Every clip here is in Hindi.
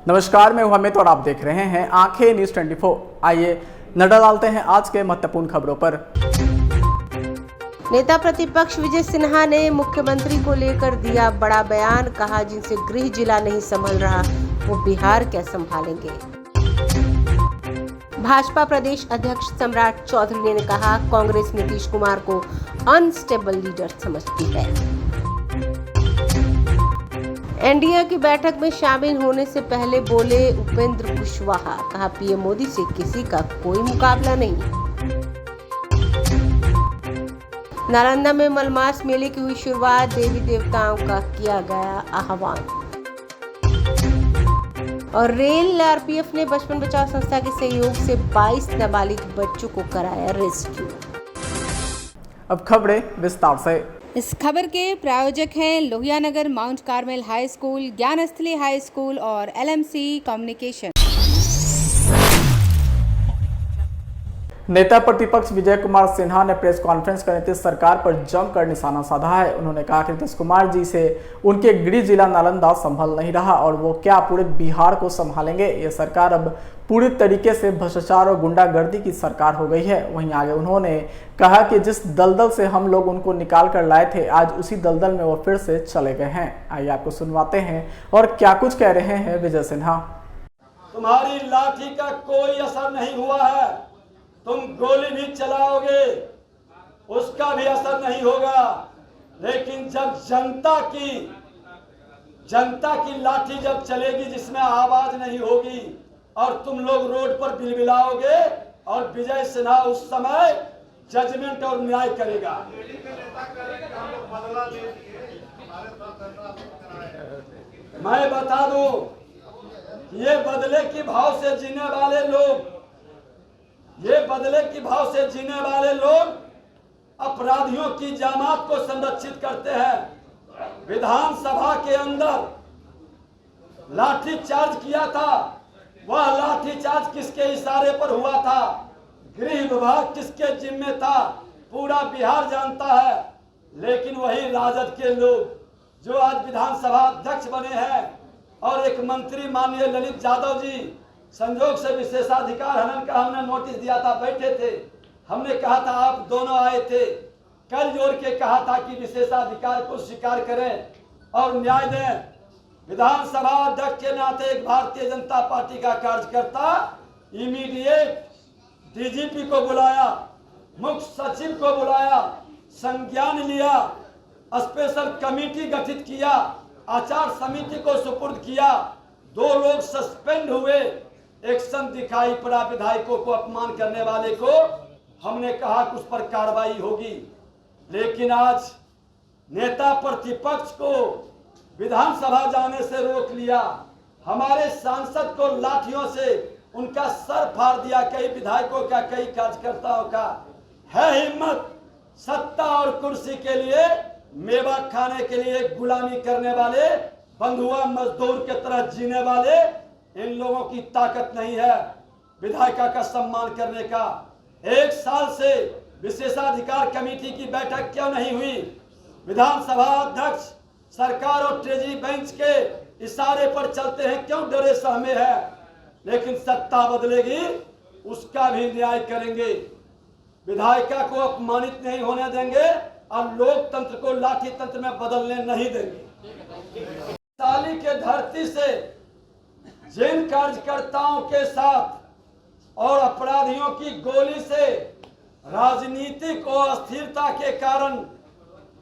नमस्कार, मैं हूं अमित और आप देख रहे हैं आंखें न्यूज 24। आइए नजर डालते हैं आज के महत्वपूर्ण खबरों पर। नेता प्रतिपक्ष विजय सिन्हा ने मुख्यमंत्री को लेकर दिया बड़ा बयान। कहा, जिनसे गृह जिला नहीं संभल रहा वो बिहार क्या संभालेंगे। भाजपा प्रदेश अध्यक्ष सम्राट चौधरी ने कहा, कांग्रेस नीतीश कुमार को अनस्टेबल लीडर समझती है। एनडीए की बैठक में शामिल होने से पहले बोले उपेंद्र कुशवाहा। कहा, पीएम मोदी से किसी का कोई मुकाबला नहीं। नालंदा में मलमास मेले की हुई शुरुआत। देवी देवताओं का किया गया आह्वान। और रेल आरपीएफ ने बचपन बचाओ संस्था के सहयोग से 22 नाबालिग बच्चों को कराया रेस्क्यू। अब खबरें विस्तार से। इस खबर के प्रायोजक हैं Lohianagar mount Carmel high school, Gyansthali high school और एलएमसी कम्युनिकेशन। नेता प्रतिपक्ष विजय कुमार सिन्हा ने प्रेस कॉन्फ्रेंस कर नीतीश सरकार पर जमकर निशाना साधा है। उन्होंने कहा कि नीतीश कुमार जी से उनके गृह जिला नालंदा संभल नहीं रहा और वो क्या पूरे बिहार को संभालेंगे। ये सरकार अब पूरी तरीके से भ्रष्टाचार और गुंडागर्दी की सरकार हो गई है। वहीं आगे उन्होंने कहा कि जिस दलदल से हम लोग उनको निकाल कर लाए थे, आज उसी दलदल में वो फिर से चले गए हैं। आइए आपको सुनवाते हैं और क्या कुछ कह रहे हैं विजय सिन्हा। तुम्हारी लाठी का कोई असर नहीं हुआ है, तुम गोली भी चलाओगे उसका भी असर नहीं होगा। लेकिन जब जनता की लाठी जब चलेगी, जिसमें आवाज नहीं होगी और तुम लोग रोड पर बिलबिलाओगे, और विजय सिन्हा उस समय जजमेंट और न्याय करेगा। मैं बता दूं, ये बदले की भाव से जीने वाले लोग अपराधियों की जामात को संरक्षित करते हैं। विधानसभा के अंदर लाठी चार्ज किया था, वह लाठी चार्ज किसके इशारे पर हुआ था, गृह विभाग किसके जिम्मे था, पूरा बिहार जानता है। लेकिन वही राजद के लोग जो आज विधानसभा अध्यक्ष बने हैं और एक मंत्री माननीय ललित यादव जी, संजोग से विशेषाधिकार हनन का हमने नोटिस दिया था, बैठे थे, हमने कहा था आप दोनों आए थे, कल जोड़ के कहा था कि विशेषाधिकार को स्वीकार करें और न्याय दें। विधानसभा अध्यक्ष के नाते एक भारतीय जनता पार्टी का कार्यकर्ता इमीडिएट डीजीपी को बुलाया, मुख्य सचिव को बुलाया, संज्ञान लिया, स्पेशल कमेटी गठित किया, आचार समिति को सुपुर्द किया, 2 लोग सस्पेंड हुए, एक्शन दिखाई पड़ा। विधायकों को अपमान करने वाले को हमने कहा कि उस पर कार्रवाई होगी। लेकिन आज नेता प्रतिपक्ष को विधानसभा जाने से रोक लिया, हमारे सांसद को लाठियों से उनका सर फाड़ दिया। कई विधायकों का, कई कार्यकर्ताओं का है हिम्मत, सत्ता और कुर्सी के लिए, मेवा खाने के लिए गुलामी करने वाले, बंधुआ मजदूर के तरह जीने वाले, इन लोगों की ताकत नहीं है विधायिका का सम्मान करने का। 1 साल से विशेषाधिकार कमेटी की बैठक क्यों नहीं हुई? विधानसभा अध्यक्ष सरकार और ट्रेजरी बेंच के इशारे पर चलते हैं, क्यों डरे सहमे है? लेकिन सत्ता बदलेगी, उसका भी न्याय करेंगे। विधायिका को अपमानित नहीं होने देंगे और लोकतंत्र को लाठी तंत्र में बदलने नहीं देंगे। साली के धरती से जिन कार्यकर्ताओं के साथ और अपराधियों की गोली से राजनीतिक और अस्थिरता के कारण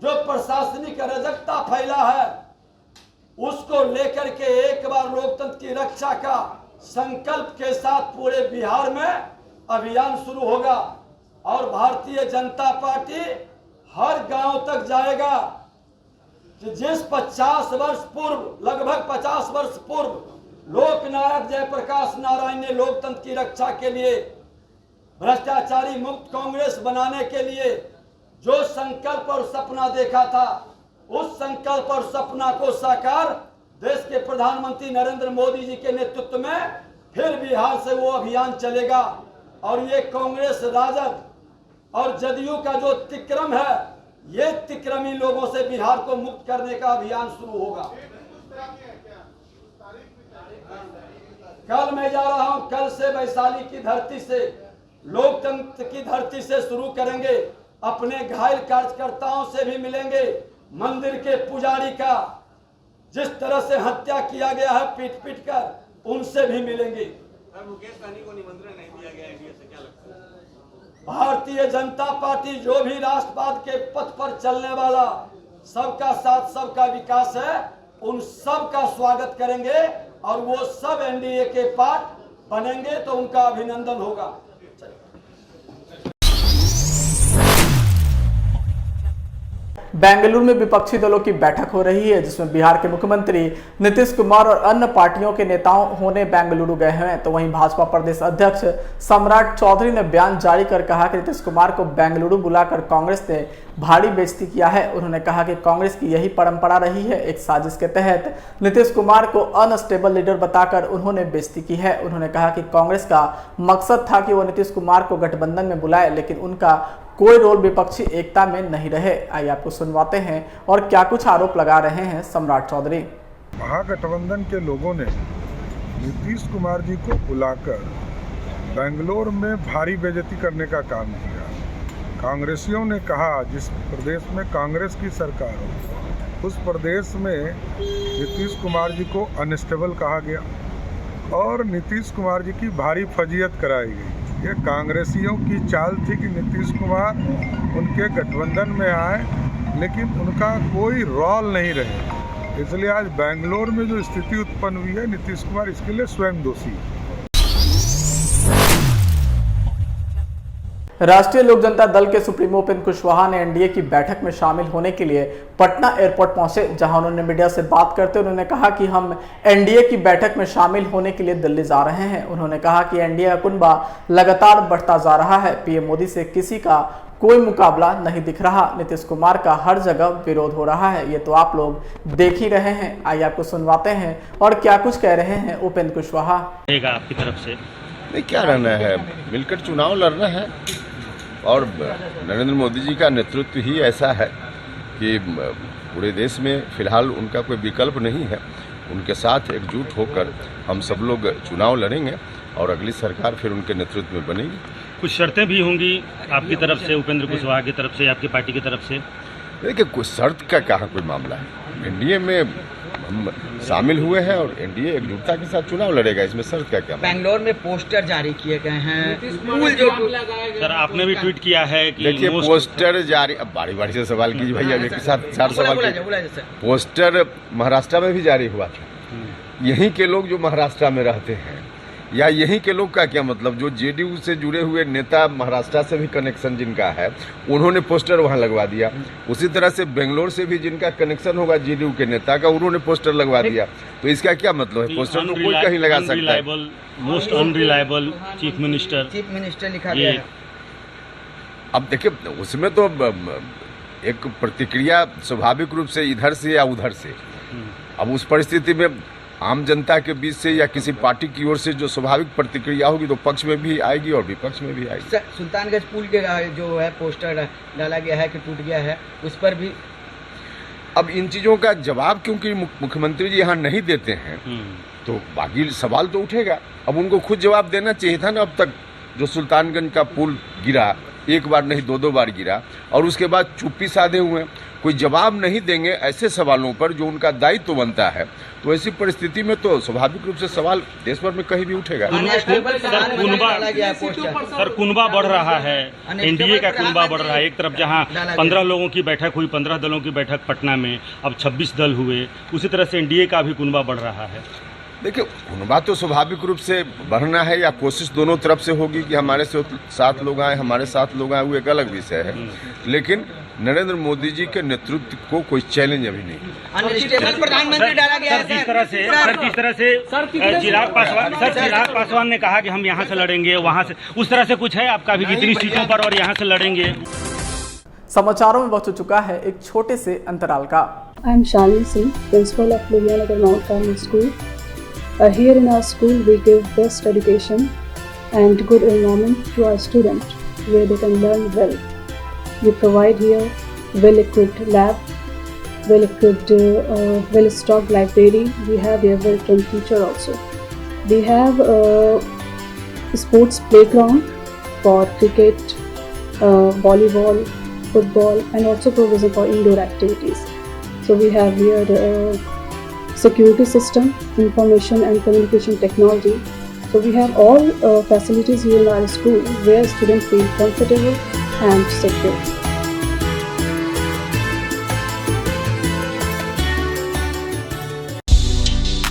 जो प्रशासनिक अराजकता फैला है, उसको लेकर के एक बार लोकतंत्र की रक्षा का संकल्प के साथ पूरे बिहार में अभियान शुरू होगा और भारतीय जनता पार्टी हर गांव तक जाएगा कि जिस 50 वर्ष पूर्व, लगभग 50 वर्ष पूर्व लोकनायक जयप्रकाश नारायण ने लोकतंत्र की रक्षा के लिए, भ्रष्टाचारी मुक्त कांग्रेस बनाने के लिए जो संकल्प और सपना देखा था, उस संकल्प और सपना को साकार देश के प्रधानमंत्री नरेंद्र मोदी जी के नेतृत्व में फिर बिहार से वो अभियान चलेगा। और ये कांग्रेस, राजद और जदयू का जो तिक्रम है, ये तिक्रमी लोगों से बिहार को मुक्त करने का अभियान शुरू होगा। कल मैं जा रहा हूं, कल से वैशाली की धरती से, लोकतंत्र की धरती से शुरू करेंगे। अपने घायल कार्यकर्ताओं से भी मिलेंगे। मंदिर के पुजारी का जिस तरह से हत्या किया गया है पीट पीट कर, उनसे भी मिलेंगे। मुकेश सहनी को निमंत्रण नहीं दिया गया एनडीए से, क्या लगता है? भारतीय जनता पार्टी जो भी राष्ट्रवाद के पथ पर चलने वाला, सबका साथ सबका विकास है, उन सब का स्वागत करेंगे और वो सब एनडीए के पार्ट बनेंगे तो उनका अभिनंदन होगा। बेंगलुरु में विपक्षी दलों की बैठक हो रही है, जिसमें बिहार के मुख्यमंत्री नीतीश कुमार और अन्य पार्टियों के नेताओं होने बेंगलुरु गए हैं। तो वहीं भाजपा प्रदेश अध्यक्ष सम्राट चौधरी ने बयान जारी कर कहा कि नीतीश कुमार को बेंगलुरु बुलाकर कांग्रेस ने भारी बेइज्जती किया है। उन्होंने कहा कि कांग्रेस की यही परंपरा रही है। एक साजिश के तहत नीतीश कुमार को अनस्टेबल लीडर बताकर उन्होंने बेइज्जती की है। उन्होंने कहा कि कांग्रेस का मकसद था कि वो नीतीश कुमार को गठबंधन में बुलाए, लेकिन उनका कोई रोल विपक्षी एकता में नहीं रहे। आइए आपको सुनवाते हैं और क्या कुछ आरोप लगा रहे हैं सम्राट चौधरी। महागठबंधन के लोगों ने नीतीश कुमार जी को बुलाकर बेंगलोर में भारी बेइज्जती करने का काम किया। कांग्रेसियों ने कहा जिस प्रदेश में कांग्रेस की सरकार हो उस प्रदेश में नीतीश कुमार जी को अनस्टेबल कहा गया और नीतीश कुमार जी की भारी फजीयत कराई गई। ये कांग्रेसियों की चाल थी कि नीतीश कुमार उनके गठबंधन में आए, लेकिन उनका कोई रोल नहीं रहे। इसलिए आज बेंगलोर में जो स्थिति उत्पन्न हुई है, नीतीश कुमार इसके लिए स्वयं दोषी है। राष्ट्रीय लोक जनता दल के सुप्रीमो उपेंद्र कुशवाहा ने एनडीए की बैठक में शामिल होने के लिए पटना एयरपोर्ट पहुंचे, जहां उन्होंने मीडिया से बात करते हुए उन्होंने कहा कि हम एनडीए की बैठक में शामिल होने के लिए दिल्ली जा रहे हैं। उन्होंने कहा कि एनडीए का कुनबा लगातार बढ़ता जा रहा है। पीएम मोदी से किसी का कोई मुकाबला नहीं दिख रहा। नीतीश कुमार का हर जगह विरोध हो रहा है, ये तो आप लोग देख ही रहे हैं। आइए आपको सुनवाते हैं और क्या कुछ कह रहे हैं उपेंद्र कुशवाहा। आपकी तरफ से नहीं, क्या रहना है, मिलकर चुनाव लड़ना है और नरेंद्र मोदी जी का नेतृत्व ही ऐसा है कि पूरे देश में फिलहाल उनका कोई विकल्प नहीं है। उनके साथ एकजुट होकर हम सब लोग चुनाव लड़ेंगे और अगली सरकार फिर उनके नेतृत्व में बनेगी। कुछ शर्तें भी होंगी आपकी तरफ से, उपेंद्र कुशवाहा की तरफ से, आपकी पार्टी की तरफ से? देखिए, कोई शर्त का कहाँ कोई मामला है। एनडीए में हम शामिल हुए हैं और एनडीए एकजुटता के साथ चुनाव लड़ेगा, इसमें शर्त का क्या? बेंगलोर में पोस्टर जारी किए गए हैं। सर, आपने भी ट्वीट किया है कि देखिए पोस्टर जारी, अब बारी बारी से सवाल कीजिए भैया, एक साथ 4 सवाल कीजिए। पोस्टर महाराष्ट्र में भी जारी हुआ था। यहीं के लोग जो महाराष्ट्र में रहते हैं या यहीं के लोग का क्या मतलब, जो जेडीयू से जुड़े हुए नेता महाराष्ट्र से भी कनेक्शन जिनका है, उन्होंने पोस्टर वहां लगवा दिया। उसी तरह से बेंगलोर से भी जिनका कनेक्शन होगा जेडीयू के नेता का, उन्होंने पोस्टर लगवा दिया। तो इसका क्या मतलब है? पोस्टर तो कोई कहीं लगा सकता है। मोस्ट अनरिलायबल चीफ मिनिस्टर लिखा गया है। अब देखिए, उसमें तो एक प्रतिक्रिया स्वाभाविक रूप से इधर से या उधर से, अब उस परिस्थिति में आम जनता के बीच से या किसी पार्टी की ओर से जो स्वाभाविक प्रतिक्रिया होगी तो पक्ष में भी आएगी और विपक्ष में भी आएगी। सुल्तानगंज पुल के जो है पोस्टर डाला गया है कि टूट गया है, उस पर भी अब इन चीजों का जवाब क्योंकि मुख्यमंत्री जी यहाँ नहीं देते हैं तो बाकी सवाल तो उठेगा। अब उनको खुद जवाब देना चाहिए था ना। अब तक जो सुल्तानगंज का पुल गिरा, एक बार नहीं 2-2 बार गिरा और उसके बाद चुप्पी साधे हुए, कोई जवाब नहीं देंगे ऐसे सवालों पर जो उनका दायित्व बनता है, तो ऐसी परिस्थिति में तो स्वाभाविक रूप से सवाल देश भर में कहीं भी उठेगा। सर, कुनबा बढ़ रहा है, एनडीए का कुनबा बढ़ रहा है। एक तरफ जहां 15 लोगों की बैठक हुई, 15 दलों की बैठक पटना में, अब 26 दल हुए, उसी तरह से एनडीए का भी कुनबा बढ़ रहा है। देखिए, कुनबा तो स्वाभाविक रूप से बढ़ना है या कोशिश दोनों तरफ से होगी कि हमारे साथ लोग आए, हमारे साथ लोग आए, वो एक अलग विषय है। लेकिन नरेंद्र मोदी जी के नेतृत्व को कोई चैलेंज अभी नहीं। प्रधानमंत्री डाला गया है। जिस तरह से चिराग पासवान ने कहा कि हम यहाँ से लड़ेंगे, वहाँ से, उस तरह से कुछ है आपका भी कितनी सीटों पर और यहाँ से लड़ेंगे? समाचारों में वक्त हो चुका है एक छोटे से अंतराल का। I am Shalini Singh, principle of Lohianagar mount Carmel school. Here in our school we give best education and good environment to our students where they can learn well. We provide here well-equipped lab, well-equipped, well-stocked library. We have here well-trained teacher also. We have a sports playground for cricket, volleyball, football, and also provision for indoor activities. So we have here security system, information and communication technology. So we have all facilities here in our school where students feel comfortable and secure.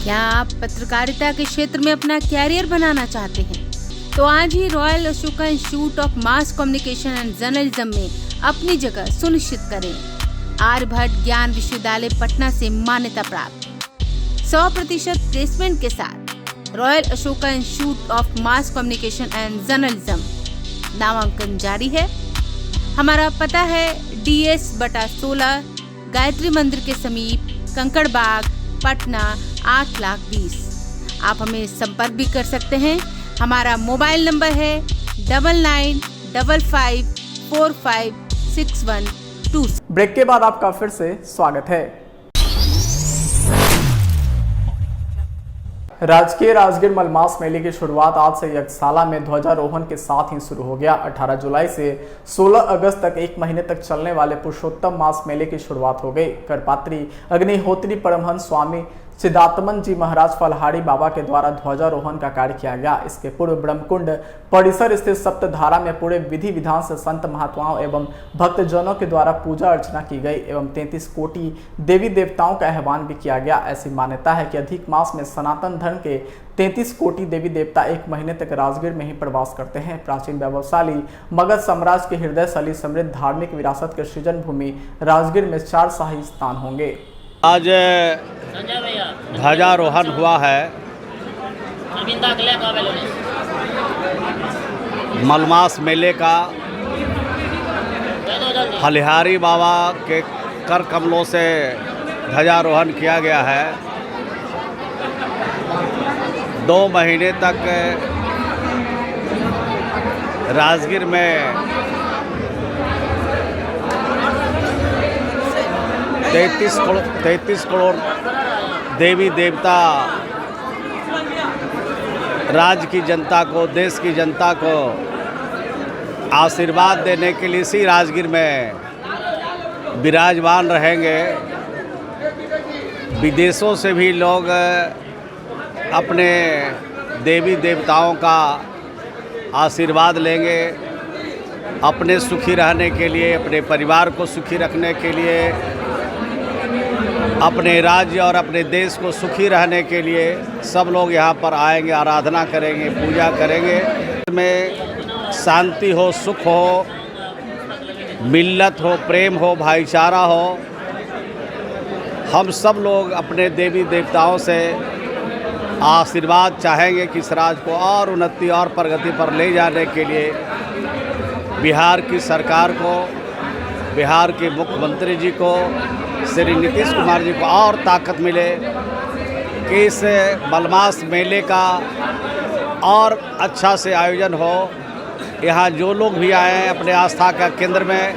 क्या आप पत्रकारिता के क्षेत्र में अपना कैरियर बनाना चाहते हैं? तो आज ही Royal Ashoka Institute of Mass Communication and Journalism में अपनी जगह सुनिश्चित करें। आर्यभट्ट ज्ञान विश्वविद्यालय पटना से मान्यता प्राप्त 100% प्लेसमेंट के साथ royal Ashoka Institute of Mass Communication and journalism नामांकन जारी है। हमारा पता है DS/16 गायत्री मंदिर के समीप कंकड़ बाग पटना 8,20,000। आप हमें संपर्क भी कर सकते हैं। हमारा मोबाइल नंबर है 9955456126। ब्रेक के बाद आपका फिर से स्वागत है। राजकीय राजगीर मलमास मेले की शुरुआत आज से यज्ञशाला में ध्वजारोहण के साथ ही शुरू हो गया। 18 जुलाई से 16 अगस्त तक 1 महीने तक चलने वाले पुरुषोत्तम मास मेले की शुरुआत हो गई। करपात्री अग्निहोत्री परमहंस स्वामी सिद्धात्मन जी महाराज फलहारी बाबा के द्वारा ध्वजारोहण का कार्य किया गया। इसके पूर्व ब्रह्मकुंड परिसर स्थित सप्तधारा में पूरे विधि विधान से संत महात्माओं एवं भक्तजनों के द्वारा पूजा अर्चना की गई एवं 33 कोटि देवी देवताओं का आह्वान भी किया गया। ऐसी मान्यता है कि अधिक मास में सनातन धर्म के 33 कोटि देवी देवता 1 महीने तक राजगीर में ही प्रवास करते हैं। प्राचीन वैभवशाली मगध साम्राज्य के हृदय शैली समृद्ध धार्मिक विरासत के सृजन भूमि राजगीर में 4 शाही स्थान होंगे। आज ध्वजारोहण हुआ है मलमास मेले का। फलहारी बाबा के कर कमलों से ध्वजारोहण किया गया है। 2 महीने तक राजगीर में 33 करोड़ देवी देवता राज्य की जनता को, देश की जनता को आशीर्वाद देने के लिए इसी राजगीर में विराजमान रहेंगे। विदेशों से भी लोग अपने देवी देवताओं का आशीर्वाद लेंगे। अपने सुखी रहने के लिए, अपने परिवार को सुखी रखने के लिए, अपने राज्य और अपने देश को सुखी रहने के लिए सब लोग यहाँ पर आएंगे, आराधना करेंगे, पूजा करेंगे। में शांति हो, सुख हो, मिल्लत हो, प्रेम हो, भाईचारा हो। हम सब लोग अपने देवी देवताओं से आशीर्वाद चाहेंगे कि इस राज्य को और उन्नति और प्रगति पर ले जाने के लिए बिहार की सरकार को, बिहार के मुख्यमंत्री जी को, श्री नीतीश कुमार जी को और ताकत मिले कि इस मलमास मेले का और अच्छा से आयोजन हो। यहाँ जो लोग भी आए हैं अपने आस्था का केंद्र में,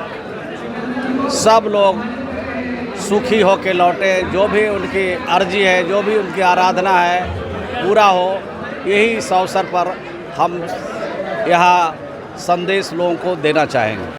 सब लोग सुखी हो के लौटे। जो भी उनकी अर्जी है, जो भी उनकी आराधना है, पूरा हो। यही इस अवसर पर हम यहाँ संदेश लोगों को देना चाहेंगे।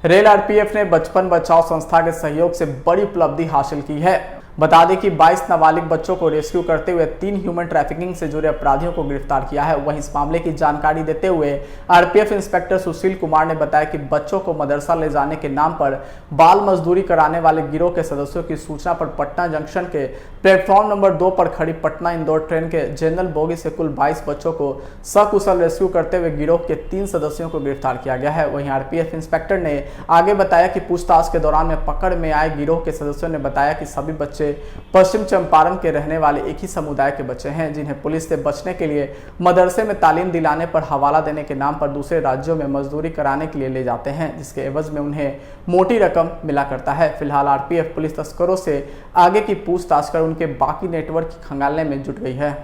रेल आरपीएफ ने बचपन बचाओ संस्था के सहयोग से बड़ी उपलब्धि हासिल की है। बता दें कि 22 नाबालिग बच्चों को रेस्क्यू करते हुए 3 ह्यूमन ट्रैफिकिंग से जुड़े अपराधियों को गिरफ्तार किया है। वहीं इस मामले की जानकारी देते हुए आरपीएफ इंस्पेक्टर सुशील कुमार ने बताया कि बच्चों को मदरसा ले जाने के नाम पर बाल मजदूरी कराने वाले गिरोह के सदस्यों की सूचना पर पटना जंक्शन के प्लेटफॉर्म नंबर 2 पर खड़ी पटना इंदौर ट्रेन के जनरल बोगी से कुल 22 बच्चों को सकुशल रेस्क्यू करते हुए गिरोह के 3 सदस्यों को गिरफ्तार किया गया है। वहीं आरपीएफ इंस्पेक्टर ने आगे बताया कि पूछताछ के दौरान में पकड़ में आए गिरोह के सदस्यों ने बताया कि सभी बच्चे पश्चिम चंपारण के रहने वाले एक ही समुदाय के बच्चे हैं, जिन्हें पुलिस से बचने के लिए मदरसे में तालीम दिलाने पर हवाला देने के नाम पर दूसरे राज्यों में मजदूरी कराने के लिए ले जाते हैं, जिसके एवज में उन्हें मोटी रकम मिला करता है। फिलहाल आरपीएफ पुलिस तस्करों से आगे की पूछताछ कर उनके बाकी नेटवर्क की खंगालने में जुट गई है।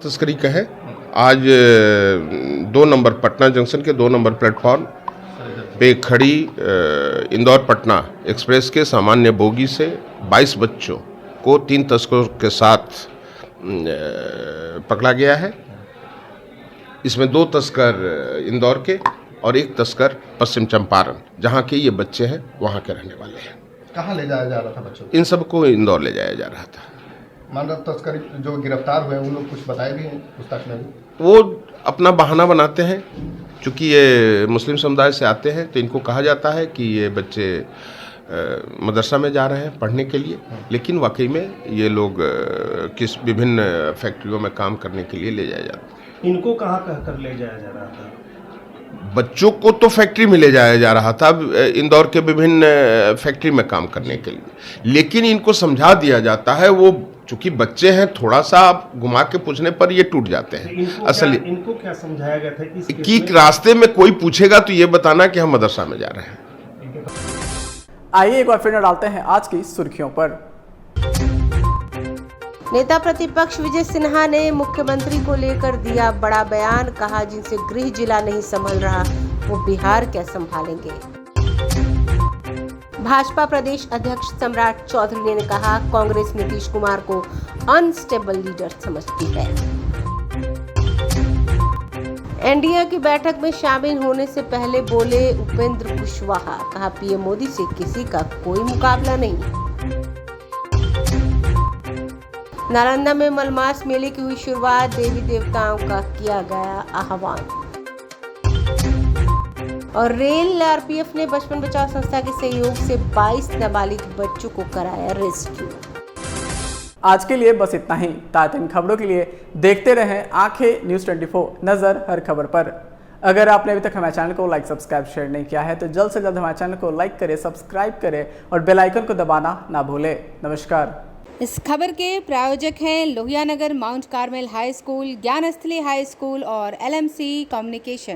तस्करी का है। आज 2 नंबर पटना जंक्शन के 2 नंबर प्लेटफॉर्म पे खड़ी इंदौर पटना एक्सप्रेस के सामान्य बोगी से 22 बच्चों को 3 तस्करों के साथ पकड़ा गया है। इसमें 2 तस्कर इंदौर के और 1 तस्कर पश्चिम चंपारण, जहां के ये बच्चे हैं वहां के रहने वाले हैं। कहाँ ले जाया जा रहा था बच्चों को? इन सबको इंदौर ले जाया जा रहा था। मानव तस्करी जो गिरफ्तार हुए उन लोग कुछ बताए भी हैं पूछताछ में? वो अपना बहाना बनाते हैं, चूँकि ये मुस्लिम समुदाय से आते हैं तो इनको कहा जाता है कि ये बच्चे मदरसा में जा रहे हैं पढ़ने के लिए, लेकिन वाकई में ये लोग किस विभिन्न फैक्ट्रियों में काम करने के लिए ले जाए जाते हैं। इनको कहाँ कहकर ले जाया जा रहा था? बच्चों को तो फैक्ट्री में ले जाया जा रहा था, इंदौर के विभिन्न फैक्ट्री में काम करने के लिए, लेकिन इनको समझा दिया जाता है, वो चूंकि बच्चे हैं थोड़ा सा आप घुमा के पूछने पर ये टूट जाते हैं। असल इनको क्या समझाया गया था कि रास्ते में कोई पूछेगा तो ये बताना कि हम मदरसा में जा रहे हैं। आइए एक बार फिर डालते हैं आज की सुर्खियों पर। नेता प्रतिपक्ष विजय सिन्हा ने मुख्यमंत्री को लेकर दिया बड़ा बयान, कहा जिनसे गृह जिला नहीं संभल रहा वो बिहार क्या संभालेंगे। भाजपा प्रदेश अध्यक्ष सम्राट चौधरी ने कहा कांग्रेस नीतीश कुमार को अनस्टेबल लीडर समझती है। एनडीए की बैठक में शामिल होने से पहले बोले उपेंद्र कुशवाहा, कहा पीएम मोदी से किसी का कोई मुकाबला नहीं। नालंदा में मलमास मेले की हुई शुरुआत, देवी देवताओं का किया गया आह्वान। और रेल आरपीएफ ने बचपन बचाओ संस्था के सहयोग से 22 नाबालिग बच्चों को कराया रेस्क्यू। आज के लिए बस इतना ही। ताज़ा खबरों के लिए देखते रहें आंखें न्यूज़ 24, नजर हर खबर पर। अगर आपने अभी तक हमारे चैनल को लाइक सब्सक्राइब शेयर नहीं किया है तो जल्द से जल्द हमारे चैनल को लाइक करें, सब्सक्राइब करें और बेल आइकन को दबाना ना भूलें। नमस्कार। इस खबर के प्रायोजक हैं Lohia Nagar mount Carmel high school, ज्ञान स्थली हाई स्कूल और LMC कम्युनिकेशन।